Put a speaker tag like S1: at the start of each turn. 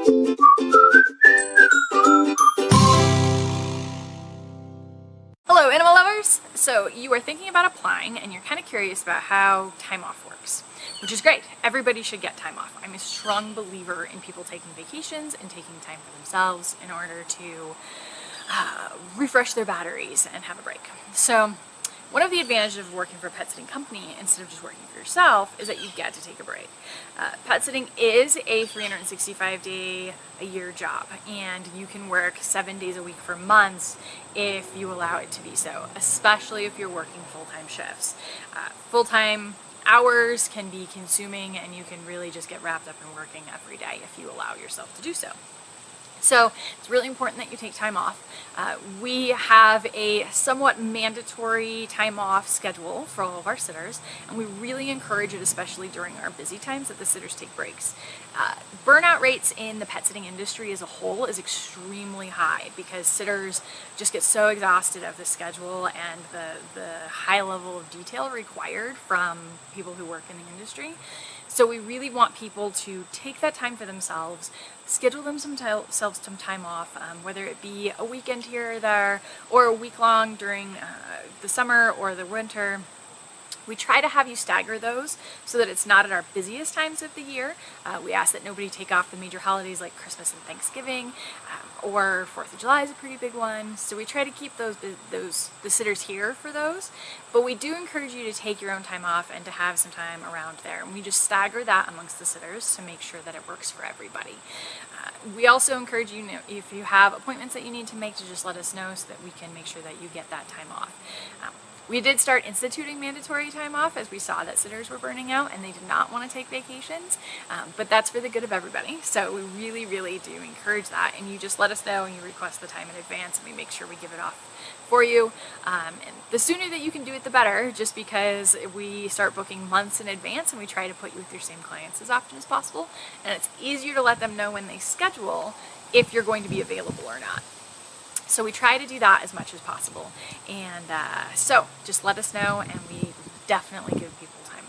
S1: Hello animal lovers! So you are thinking about applying and you're kind of curious about how time off works, which is great. Everybody should get time off. I'm a strong believer in people taking vacations and taking time for themselves in order to refresh their batteries and have a break. So one of the advantages of working for a pet sitting company instead of just working for yourself is that you get to take a break. Pet sitting is a 365-day-a-year job, and you can work 7 days a week for months if you allow it to be so, especially if you're working full-time shifts. Full-time hours can be consuming, and you can really just get wrapped up in working every day if you allow yourself to do so. So it's really important that you take time off. We have a somewhat mandatory time off schedule for all of our sitters, and we really encourage it, especially during our busy times, that the sitters take breaks. Burnout rates in the pet sitting industry as a whole is extremely high because sitters just get so exhausted of the schedule and the high level of detail required from people who work in the industry. So we really want people to take that time for themselves, schedule themselves some time off, whether it be a weekend here or there, or a week long during the summer or the winter. We try to have you stagger those so that it's not at our busiest times of the year. We ask that nobody take off the major holidays like Christmas and Thanksgiving, or 4th of July is a pretty big one. So we try to keep the sitters here for those, but we do encourage you to take your own time off and to have some time around there. And we just stagger that amongst the sitters to make sure that it works for everybody. We also encourage you, if you have appointments that you need to make, to just let us know so that we can make sure that you get that time off. We did start instituting mandatory time off as we saw that sitters were burning out and they did not want to take vacations, but that's for the good of everybody. So we really, really do encourage that, and you just let us know and you request the time in advance and we make sure we give it off for you. And the sooner that you can do it, the better, just because we start booking months in advance and we try to put you with your same clients as often as possible, and it's easier to let them know when they schedule if you're going to be available or not. So we try to do that as much as possible, and so just let us know and we definitely give people time